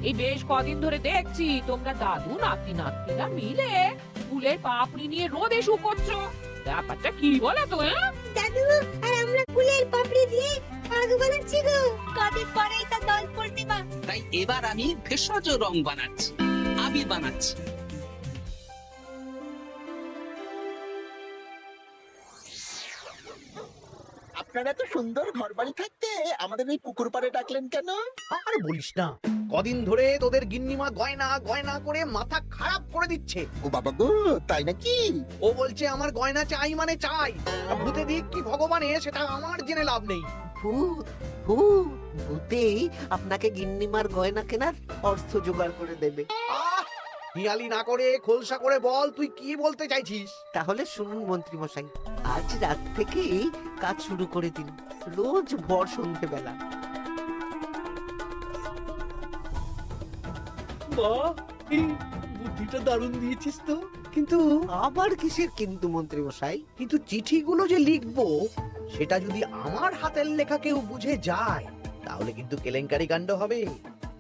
এই বেশ কদিন ধরে দেখছি তোমরা দাদু নাতি নাতনিরা মিলে ফুলের পাপড়ি নিয়ে রোদে শুকোচ্ছো। ব্যাপারটা কি বলো তো? দাদু আর আমরা ফুলের পাপড়ি দিয়ে আগ বানাচ্ছি গো। কদিন পরেই তো দোল পূর্ণিমা। তাই এবার আমি ভেষজ রং বানাচ্ছি, আবির বানাচ্ছি। আপনারা তো সুন্দর ঘর বাড়ি থাকতে আমাদের এই পুকুর পাড়ে ডাকলেন কেন? আর বলিস না, কদিন ধরে তোদের গিন্নিমা গয়না গয়না করে মাথা খারাপ করে দিচ্ছে। ও বাবা গো, তাই নাকি? ও বলছে আমার গয়না চাই মানে চাই। ভূতে দিক কি ভগবানে সেটা আমার জেনে লাভ নেই। ভূত ভূত ভূতেই আপনাকে গিন্নিমার গয়না কেনার অর্থ জোগাড় করে দেবে। আহ, হিয়ালি না করে খোলসা করে বল তুই কি বলতে চাইছিস। তাহলে শুনুন মন্ত্রী মশাই, আজ রাত থেকেই কাজ শুরু করে দিন, রোজ ভর সন্ধেবেলা। বুদ্ধিটা দারুণ দিয়েছিস তো। কিন্তু আবার কিসের কিন্তু মন্ত্রী মশাই? কিন্তু চিঠিগুলো যে লিখবো সেটা যদি আমার হাতের লেখা কেউ বুঝে যায় তাহলে কিন্তু কেলেঙ্কারি কাণ্ড হবে।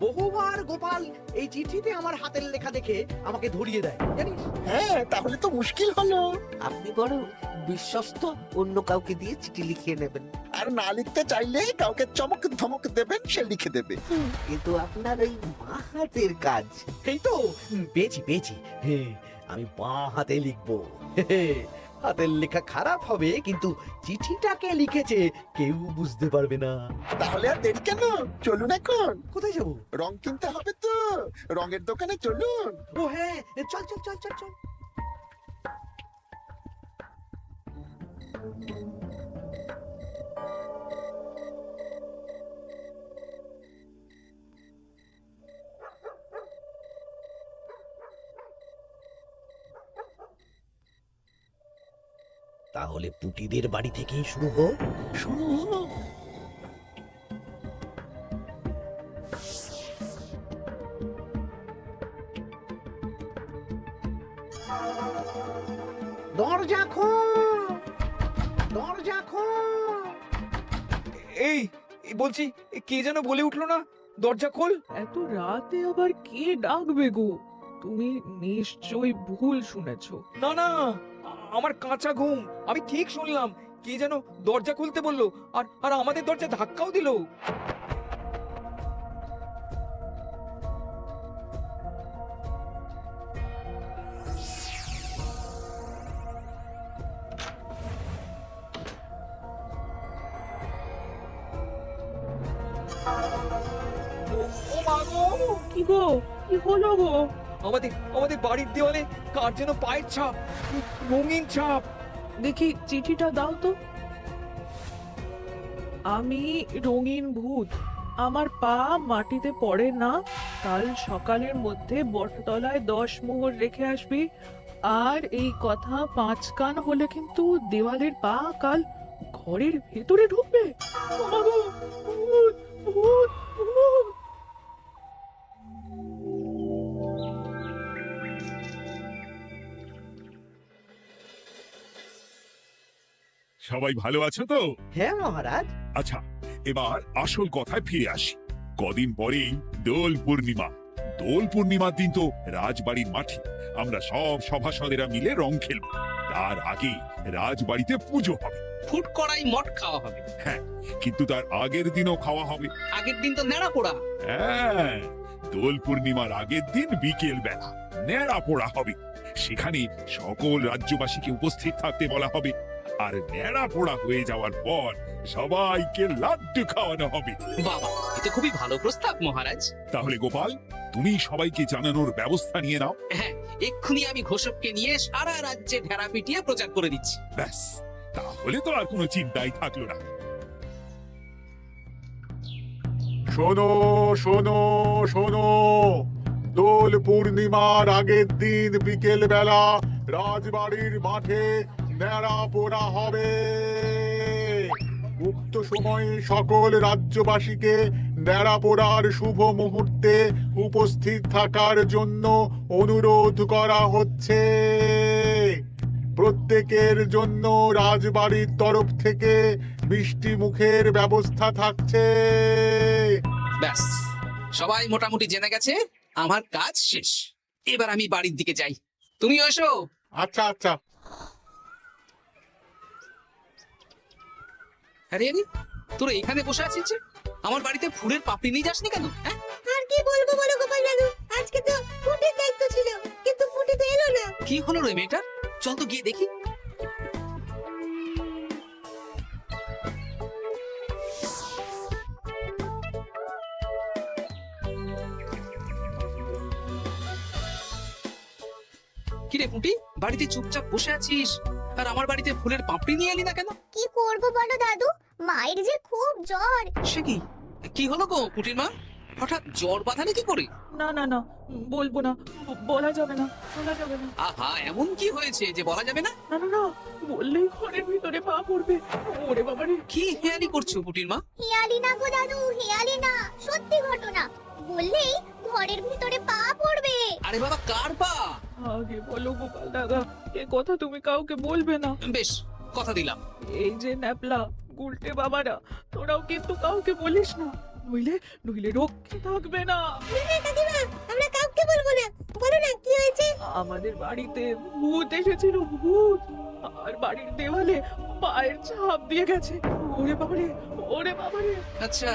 বহুবার গোপাল এই চিঠিতে আমার হাতের লেখা দেখে আমাকে ধরিয়ে দেয় জানিস। হ্যাঁ, তাহলে তো মুশকিল হলো। আপনি বরং বিশ্বস্ত অন্য কাউকে দিয়ে চিঠি লিখিয়ে নেবেন। আর না লিখতে চাইলে কাউকে চমক ধমক দেবেন, সে লিখে দেবে। কিন্তু আপনার এই মা হাতের কাজ। এই তো পেয়েছি পেয়েছি। হ্যাঁ, আমি বাঁ হাতে লিখবো। হাতের লেখা খারাপ হবে কিন্তু চিঠিটাকে লিখেছে কেউ বুঝতে পারবে না। তাহলে আর দেরি কেন, চলুন এখন। কোথায় যাবো? রং কিনতে হবে তো, রঙের দোকানে চলুন। ও হ্যাঁ, চল চল চল চল চল। তাহলে পুটিদের বাড়ি থেকেই শুরু হোক। শুনুন, দরজা খোল, দরজা খোল। এই বলছি, কে যেন বলে উঠলো না, দরজা খোল। এত রাতে আবার কে ডাকবে গো? তুমি নিশ্চয়ই ভুল শুনেছো। না না, আমার কাঁচা ঘুম, আমি ঠিক শুনলাম। কে যেন দরজা খুলতে বললো, আর আর আমাদের দরজা ধাক্কাও দিল। ও মা গো! কি গো, কি হলো গো? আমাদের আমাদের বাড়ির দেওয়ালে কার যেন পায়ের ছাপ, রঙিন ছাপ। দেখি চিঠিটা দাও তো। আমি রঙিন ভূত, আমার পা মাটিতে পড়ে না। কাল সকালের মধ্যে বটতলায় 10 মোহর রেখে আসবি। আর এই কথা 5 কান হলে কিন্তু দেওয়ালের পা কাল ঘরের ভেতরে ঢুকবে। ও মা গো, ভূত, ভূত, ভূত। সবাই ভালো আছো তো? হ্যাঁ মহারাজ। আচ্ছা, এবার আসল কথায় ফিরে আসি। কদিন পরেই দোল পূর্ণিমা। দোল পূর্ণিমার দিন তো রাজবাড়ির মাঠে আমরা সব সভাসদেরা মিলে রং খেলবো। তার আগে রাজবাড়িতে পুজো হবে। ফুট কড়াই মট খাওয়া হবে। হ্যাঁ, কিন্তু তার আগের দিনও খাওয়া হবে। আগের দিন তো নেড়া পোড়া। হ্যাঁ, দোল পূর্ণিমার আগের দিন বিকেল বেলা নেড়া পোড়া হবে। সেখানে সকল রাজ্যবাসীকে উপস্থিত থাকতে বলা হবে। আর নেড়া পোড়া হয়ে যাওয়ার পর সবাইকে লাড্ডু খাওয়ানো হবে। বাবা, এটা খুবই ভালো প্রস্তাব মহারাজ। তাহলে গোপাল, তুমি সবাইকে জানানোর ব্যবস্থা নিয়ে নাও। হ্যাঁ, এক্ষুনি আমি ঘোষককে নিয়ে সারা রাজ্যে ঢেরা পিটিয়ে প্রচার করে দিচ্ছি। ব্যাস, তাহলে তো আর কোনো চিন্তাই থাকলো না। শোনো শোনো শোনো, দোল পূর্ণিমার আগের দিন বিকেল বেলা রাজবাড়ির মাঠে নেড়া পোড়া হবে। উক্ত সময়ে সকল রাজ্যবাসীকে নেড়া পোড়ার শুভ মুহূর্তে উপস্থিত থাকার জন্য অনুরোধ করা হচ্ছে। প্রত্যেকের জন্য রাজবাড়ির তরফ থেকে মিষ্টি মুখের ব্যবস্থা থাকছে। ব্যাস, সবাই মোটামুটি জেনে গেছে আমার কাজ শেষ। এবার আমি বাড়ির দিকে যাই, তুমি এসো। আচ্ছা আচ্ছা। আরে আরে, তোরা এখানে বসে আছিস যে? আমার বাড়িতে ফুলের পাপড়ি নিয়ে যাসনি কেন? হ্যাঁ, আর কি বলবো বলো গোপাল দাদু, আজকে তো ফুটির দায়িত্ব ছিল, কিন্তু ফুটি তো এলো না। কি হলো রে মেয়েটার? চল তো গিয়ে দেখি। কিরে পুটি, বাড়িতে চুপচাপ বসে আছিস আর আমার বাড়িতে ফুলের পাপড়ি নিয়ে এলি না কেন? কি করবো বলো দাদু, মায়ের যে খুব জ্বর। সে কি, কি হলো গো পুটির মা? হঠাৎ জ্বর বাঁধালে কি করে? না না না, বলবো না, বলা যাবে না, বলা যাবে না। আহা, এমন কি হয়েছে যে বলা যাবে না? না না না, বললেই ঘরের ভিতরে পা পড়বে। ওরে বাবারে! কি হেয়ালি করছো পুটির মা? হেয়ালি না গো দাদু, হেয়ালি না, সত্যি ঘটনা। বললেই ঘরের ভিতরে পা পড়বে। আরে বাবা, কার পা? আগে বলো গোপাল দাদা, এ কথা তুমি কাউকে বলবে না। বেশ, কথা দিলাম। এই যে ন্যাপলা গুলটে বাবারা, তোরাও কিন্তু কাউকে বলিস না, নইলে নইলে রক্ষে থাকবে না। কাকিমা, আমরা কাউকে বলবো না, বলো না কি হয়েছে। আমাদের বাড়িতে ভূত এসেছিল, ভূত, আর বাড়ির দেওয়ালে পায়ের ছাপ দিয়ে গেছে। ওরে বাবারে, ওরে বাবারে! আচ্ছা,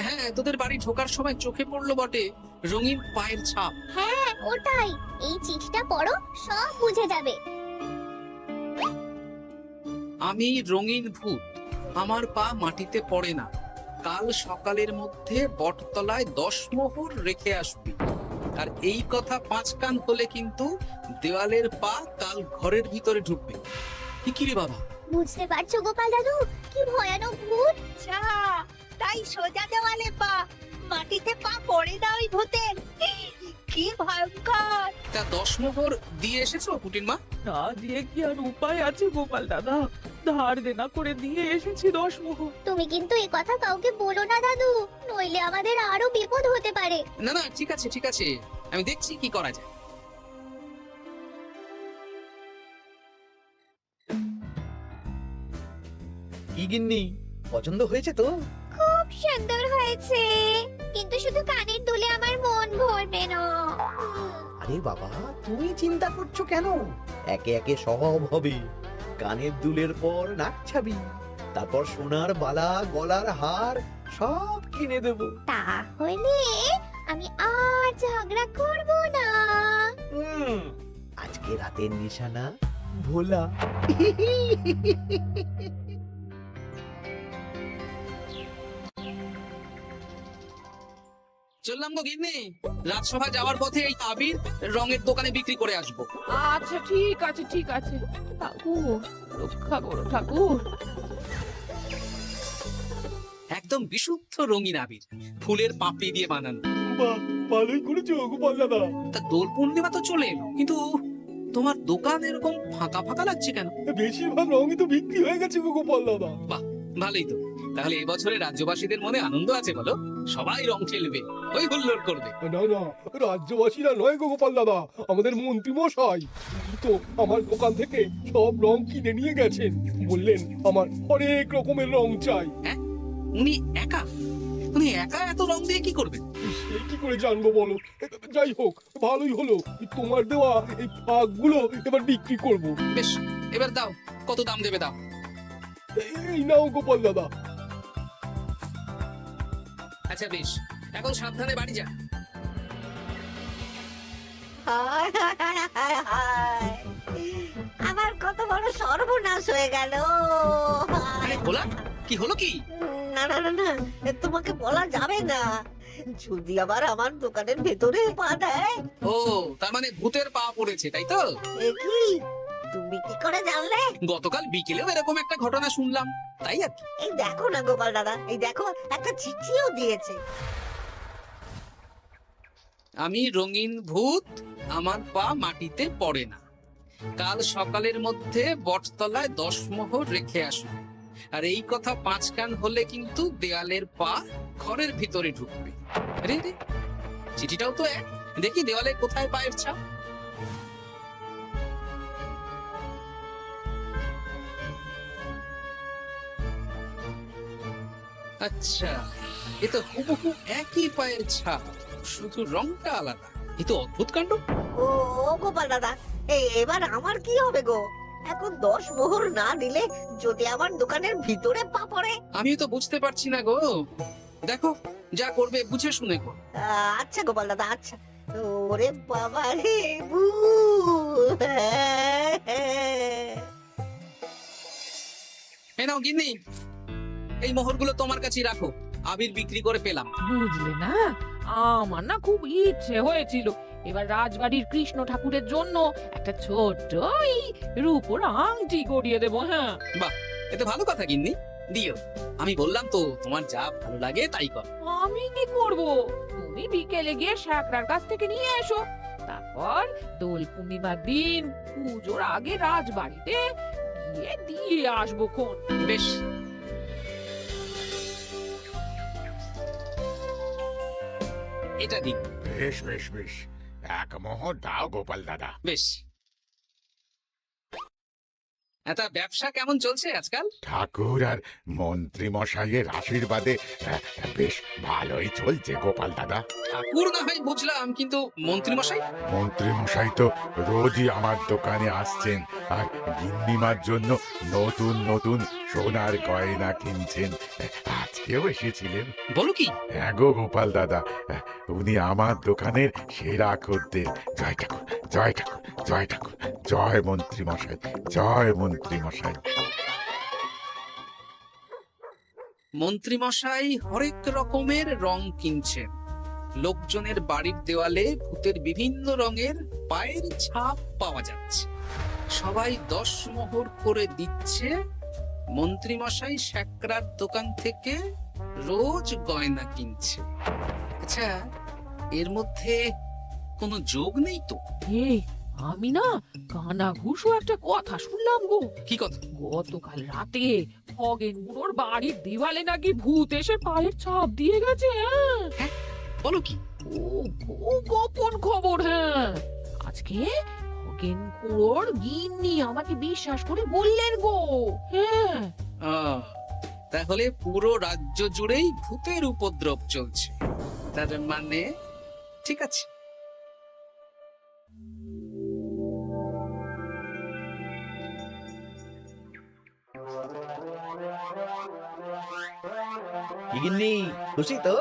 হ্যাঁ, তোদের বাড়ি ঢোকার সময় চোখে পড়লো বটে রঙিন পায়ের ছাপ। হ্যাঁ ওটাই, এই চিঠিটা পড়ো, সব বুঝে যাবে। আমি রঙিন ভূত, আমার পা মাটিতে পড়ে না, কাল সকালের মধ্যে বটতলায় 10 মোহর রেখে আসবি। আর এই কথা 5 কান হলে কিন্তু দেওয়ালের পা কাল ঘরের ভিতরে ঢুকবে। কি রে বাবা? বুঝতে পারছো গোপাল দাদু, কি ভয়ানক ভূত। তাই সোজা দেওয়ালে পা, মাটিতে পা পড়ে না ওই ভূতের। কি ভয়ঙ্কর! তা 10 মোহর দিয়ে এসেছো পুটির মা? না দিয়ে কি আর উপায় আছে গোপাল দাদা? ধার দেনা করে দিয়ে এসেছি 10 মোহর। তুমি কিন্তু এই কথা কাউকে বলো না দাদু, নইলে আমাদের আরো বিপদ হতে পারে। না না, ঠিক আছে ঠিক আছে, আমি দেখছি কি করা যায়। কি গিন্নি, পছন্দ হয়েছে তো? খুব সুন্দর হয়েছে, কিন্তু শুধু কানের দুলে আমার মন ভরবে না। আরে বাবা, তুমি চিন্তা করছো কেন? একে একে সব হবে। কানের দুলের পর নাক ছাবি, তারপর সোনার বালা, গলার হার সব কিনে দেবো। তাহলে আমি আর ঝগড়া করব না। আজকে রাতের নিশানা ভোলা। চললাম গো গিন্নি, রাজসভা যাওয়ার পথে এই আবির রঙের দোকানে বিক্রি করে আসবো। আচ্ছা ঠিক আছে ঠিক আছে, ঠাকুর রক্ষা করো ঠাকুর। একদম বিশুদ্ধ রঙিন আবির, ফুলের পাপড়ি দিয়ে বানানো। বাহ, ভালোই করেছো গোপাল দাদা। তা দোল পূর্ণিমা তো চলে এলো, কিন্তু তোমার দোকান এরকম ফাঁকা ফাঁকা লাগছে কেন? বেশিরভাগ রঙই তো বিক্রি হয়ে গেছে গো গোপাল দাদা। ভালোই তো, তাহলে এবছরে রাজ্যবাসীদের মনে আনন্দ আছে বলো? সবাই রং খেলবে, ওই হুল্লোড় করবে। না না, রাজ্যবাসীরা নয় গো গোপাল দাদা, আমাদের মন্ত্রী মশাই তো আমার দোকান থেকে সব রং কিনে নিয়ে গেছেন। বললেন আমার অনেক রকমের রং চাই। উনি একা, উনি একা এত রং দিয়ে কি করবেন? সে কি করে জানবো বলো? যাই হোক, ভালোই হলো, তোমার দেওয়া এই ফাঁকগুলো এবার বিক্রি করব। বেশ, এবার দাও, কত দাম দেবে দাও। এই নাও গোপাল দাদা। আচ্ছা বেশ, এখন সাবধানে বাড়ি যা। আমার কত বড় সর্বনাশ হয়ে গেল। আরে ভোলা, কি হলো কি? না না না না, তোমাকে বলা যাবে না। যদি আবার আমার দোকানের ভেতরে পা দেয়। ও, তার মানে ভূতের পা পড়েছে, তাই তো? এ কি, তুমি কি করে জানলে? গতকাল বিকেলেও এরকম একটা ঘটনা শুনলাম, তাই আর কি। এই দেখো না গোপাল দাদা, এই দেখো একটা চিঠিও দিয়েছে। আমি রঙিন ভূত, আমার পা মাটিতে পড়ে না, কাল সকালের মধ্যে বটতলায় 10 মোহর রেখে আসুন। আর এই কথা 5 কান হলে কিন্তু দেয়ালের পা ঘরের ভিতরে ঢুকবে। রে রে, চিঠিটাও তো এক, দেখি দেওয়ালে কোথায় পায়ের ছাপ। আচ্ছা, এ তো হুবহু একই পায়ের ছাপ, শুধু রংটা আলাদা। এ তো অদ্ভুত কাণ্ড। ও গোপাল দাদা, এবার আমার কি হবে গো? এখন 10 মোহর না দিলে যদি আমার দোকানের ভিতরে পা পড়ে? আমিও তো বুঝতে পারছি না গো। দেখো, যা করবে বুঝে শুনে কর। আচ্ছা গোপাল দাদা, আচ্ছা। ওরে বাবা রে, এই নাও গিন্নি, এই মোহরগুলো তোমার কাছেই রাখো। আবির বিক্রি করে পেলাম। বুঝলে না, আমার না খুব ইচ্ছে হয়েছিল এবার রাজবাড়ির কৃষ্ণ ঠাকুরের জন্য একটা ছোট্ট এই রূপোর আংটি গড়িয়ে দেবো। হ্যাঁ, এতে ভালো কথা গিন্নি, দিও। আমি বললাম তো, তোমার যা ভালো লাগে তাই কর। আমি কি করব? তুমি বিকেলে গিয়ে শ্যাকরার কাছ থেকে নিয়ে এসো, তারপর দোল পূর্ণিমার দিন পুজোর আগে রাজবাড়িতে গিয়ে দিয়ে আসবো খন। বেশ, এটা দিন। বেশ বেশ বেশ, এক মোহর দাও গোপাল দাদা। বেশ। এটা ব্যবসা কেমন চলছে আজকাল? ঠাকুর আর মন্ত্রী মশাইয়ের আশীর্বাদে বেশ ভালোই চলছে গোপাল দাদা। ঠাকুর না হয় বুঝলাম, কিন্তু মন্ত্রী মশাই? মন্ত্রী মশাই তো রোজই আমার দোকানে আসছেন আর গিন্নিমার জন্য নতুন নতুন সোনার গয়না কিনছেন। আজকেও এসেছিলেন। বলো কি? হ্যাঁ গো গোপাল দাদা, উনি আমার দোকানের সেরা খদ্দের। জয় ঠাকুর, জয় ঠাকুর, জয় ঠাকুর, জয় মন্ত্রী মশাই, জয় মন্ত্রী মশাই। মন্ত্রী মশাই হরেক রকমের রং কিনছেন। লোকজনের বাড়ির দেওয়ালে ভূতের বিভিন্ন রঙের পায়ের ছাপ পাওয়া যাচ্ছে। সবাই 10 মোহর করে দিচ্ছে। মন্ত্রী মশাই শ্যাকরার দোকান থেকে রোজ গয়না কিনছে। আচ্ছা, এর মধ্যে কোনো যোগ নেই তো? এই, আমি না কানা ঘুষো একটা কথা শুনলাম গো। কি কথা? গতকাল রাতে খগেন বুড়োর বাড়ির দেওয়ালে নাকি ভূত এসে পায়ের ছাপ দিয়ে গেছে। হ্যাঁ, বলো কি? ও গোপন খবর। হ্যাঁ, আজকে খগেন বুড়োর গিন্নি আমাকে বিশ্বাস করে বললেন গো। হ্যাঁ, আহ, তাহলে পুরো রাজ্য জুড়েই ভূতের উপদ্রব চলছে। তার মানে ঠিক আছে। কি গিন্নি, খুশি তো?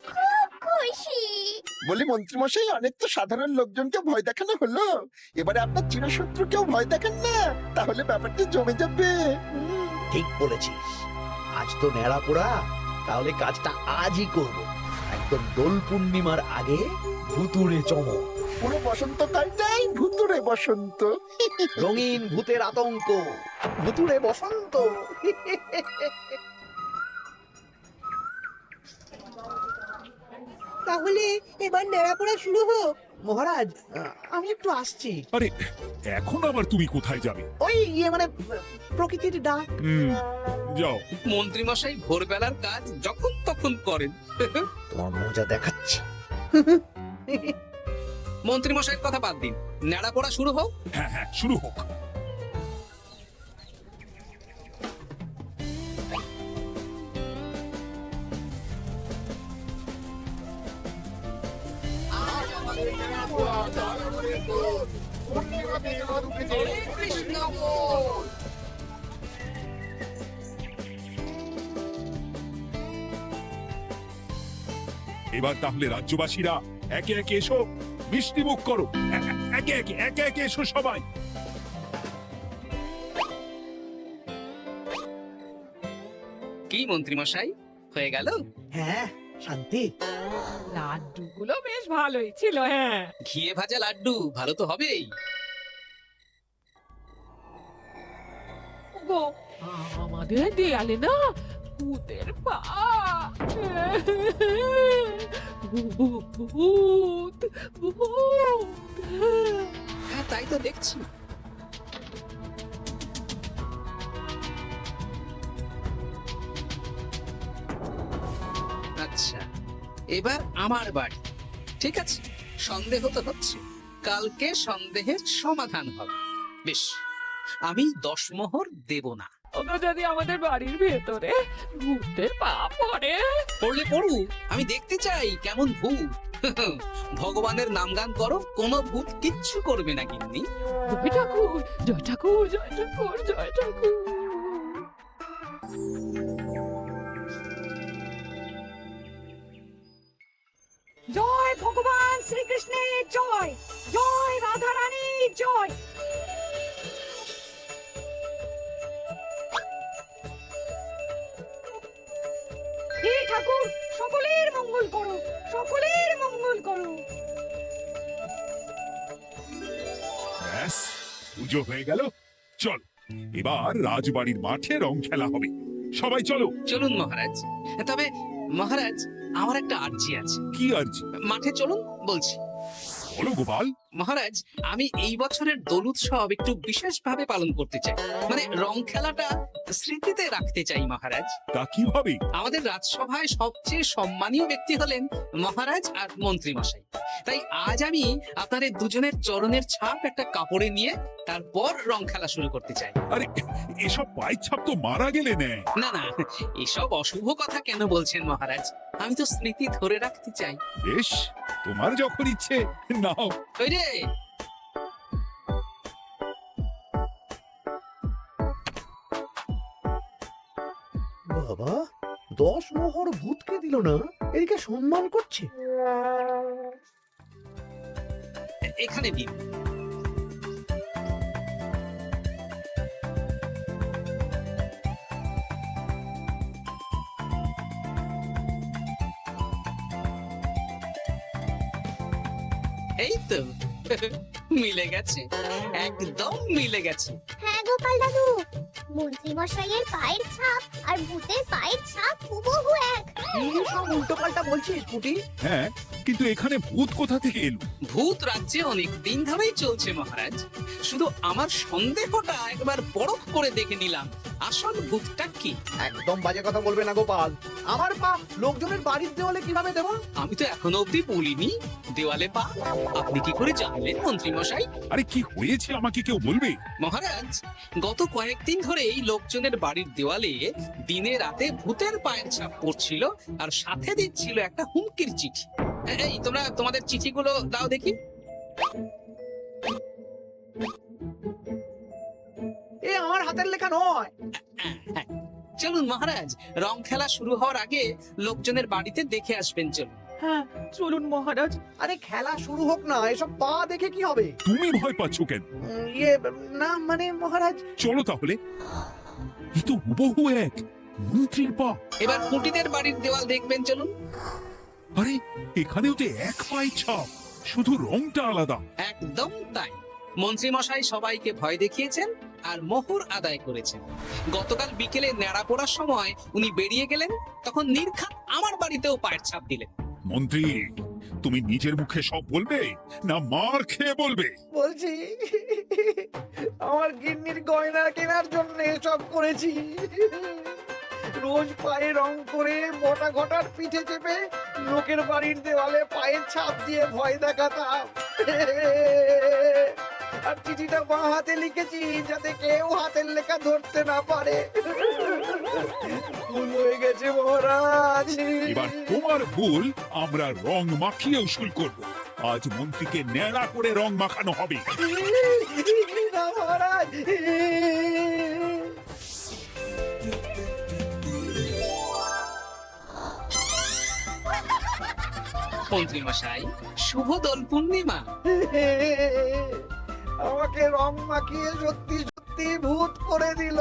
খুব খুশি। বলি মন্ত্রী মশাই, অনেক তো সাধারণ লোকজনকে ভয় দেখানো হলো, এবারে আপনার চিরশত্রুকেও ভয় দেখান না, তাহলে ব্যাপারটা জমে যাবে। ঠিক বলেছিস, আজ তো ন্যাড়া পোড়া, তাহলে কাজটা আজই করব। একদম দোল পূর্ণিমার আগে ভুতুড়ে চমক, পুরো বসন্তকালটাই ভুতুরে বসন্ত। রঙিন ভূতের আতঙ্ক, ভুতুড়ে বসন্ত। তাহলে এবার নেড়াপোড়া শুরু হোক। মহারাজ, আমি একটু আসছি। আরে, এখন আবার তুমি কোথায় যাবে? ওই মানে প্রকৃতির ডাক। যাও। মন্ত্রী মশাই ভোরবেলার কাজ যখন তখন করেন। তোমার মজা দেখাচ্ছি। মন্ত্রী মশাইয়ের কথা বাদ দিন, নেড়া পড়া শুরু হোক। হ্যাঁ হ্যাঁ, শুরু হোক। এবার তাহলে রাজ্যবাসীরা একে একে এসো, মিষ্টি মুখ করো। একে একে একে একে এসো সবাই। কি মন্ত্রী মশাই, হয়ে গেল? হ্যাঁ, শান্তি। লাড্ডুগুলো বেশ ভালোই ছিল। হ্যাঁ, ঘিয়ে ভাজা লাড্ডু ভালো তো হবেই। গো, আমাদের দেয়ালে না ভূতের পা। ভূত, ভূত। হ্যাঁ, তাই তো দেখছি। আচ্ছা, এবার আমার বাড়ি। ঠিক আছে, সন্দেহ তো হচ্ছে, কালকে সন্দেহের সমাধান হবে। বেশ, আমি 10 মোহর দেব না। কখনো যদি আমাদের বাড়ির ভেতরে ভূতের পা পড়ে? পড়লে পড়ু, আমি দেখতে চাই কেমন ভূত। ভগবানের নামগান করো, কোনো ভূত কিচ্ছু করবে না গিন্নি। জয় ঠাকুর, জয় ঠাকুর, জয় ঠাকুর, জয় ঠাকুর। জয় ভগবান শ্রীকৃষ্ণের জয়, জয় রাধা রানীর জয়। হে ঠাকুর, সকলের মঙ্গল করো, সকলের মঙ্গল করো। ব্যাস, পুজো হয়ে গেল। চল, এবার রাজবাড়ির মাঠে রং খেলা হবে। সবাই চলো। চলুন মহারাজ। তবে মহারাজ, আমার একটা আর্জি আছে। কি আরজি? মাঠে চলুন বলছি। বলো গোপাল। মহারাজ, আমি এই বছরের দোল উৎসব একটু বিশেষভাবে পালন করতে চাই। মানে রং খেলাটা স্মৃতিতে রাখতে চাই মহারাজ। তা কিভাবে? আমাদের রাজসভায় সবচেয়ে সম্মানীয় ব্যক্তি হলেন মহারাজ আর মন্ত্রী মশাই। তাই আজ আমি আপনাদের দুজনের চরণের ছাপ একটা কাপড়ে নিয়ে তারপর রং খেলা শুরু করতে চাই। আরে, এসব পায়ের ছাপ তো মারা গেলে নেয়। না না, এসব অশুভ কথা কেন বলছেন মহারাজ? আমি তো স্মৃতি ধরে রাখতে চাই। বেশ, তোমার যখন ইচ্ছে নাও। ওই রে, বাবা, 10 মোহর ভূতকে দিল না, এদিকে সম্মান করছে। এখানে দিন। এই তো মিলে গেছে, একদম মিলে গেছে। হ্যাঁ গোপাল দাদু, মন্ত্রী মশাইয়ের পায়ের ছাপ আর ভূতের পায়ের ছাপ হুবহু এক। এই সব উল্টো পাল্টা বলছিস পুটি? হ্যাঁ, কিন্তু এখানে ভূত কোথা থেকে এলো? ভূত রাজ্যে অনেক দিন ধরেই চলছে মহারাজ। শুধু আমার সন্দেহটা একবার পরখ করে দেখে নিলাম, আসল ভূতটা কি। একদম বাজে কথা বলবে না গোপাল। আমার পা লোকজনের বাড়ির দেওয়ালে কিভাবে দেবো? আমি তো এখনো অব্দি বলিনি দেওয়ালে পা। আপনি কি করে জানলেন মন্ত্রী মশাই? আরে, কি হয়েছে আমাকে কেউ বলবে? মহারাজ, গত কয়েকদিন ধরেই লোকজনের বাড়ির দেওয়ালে দিনে রাতে ভূতের পায়ের ছাপ পড়ছিল, আর সাথে দিচ্ছিল একটা হুমকির চিঠি। এই তোমরা তোমাদের চিঠিগুলো দাও দেখি। এ আমার হাতের লেখা নয়। চলুন মহারাজ, রং খেলা শুরু হওয়ার আগে লোকজনের বাড়িতে দেখে আসবেন। চলুন। হ্যাঁ, চলুন মহারাজ। আরে খেলা শুরু হোক না, এসব পা দেখে কি হবে? তুমি ভয় পাচ্ছ কেন? ইয়ে না, মানে মহারাজ। চলো তাহলে। এ তো হুবহু এক মন্ত্রীর পা। এবার পুটিদের বাড়ির দেওয়াল দেখবেন। চলুন। আরে, এখানেও তো এক পায়ের ছাপ, শুধু রংটা আলাদা। একদম তাই। মন্ত্রী মশাই সবাইকে ভয় দেখিয়েছেন আর মোহর আদায় করেছেন। গতকাল বিকেলে নেড়া পড়ার সময় উনি বেরিয়ে গেলেন, তখন নির্ঘাত আমার বাড়িতেও পায়ের ছাপ দিলেন। মন্ত্রী, তুমি নিজের মুখে সব বলবে না মার খেয়ে বলবে? বলছি, আমার গিন্নির গয়না কেনার জন্য সব করেছি। রোজ পায়ে রং করে মোটা ঘটার পিঠে চেপে লোকের বাড়ির দেওয়ালে পায়ের ছাপ দিয়ে ভয় দেখাতাম। আর চিঠিটা বাঁ হাতে লিখেছি যাতে কেউ হাতের লেখা ধরতে না পারে। ভুল হয়ে গেছে মহারাজ। এবার তোমার ভুল আমরা রং মাখিয়ে উসুল করব। আজ মন্ত্রীকে ন্যাড়া করে রং মাখানো হবে। না মহারাজ। মন্ত্রী মশাই, শুভ দোল পূর্ণিমা। আমাকে রং মাখিয়ে সত্যি সত্যি ভূত করে দিল।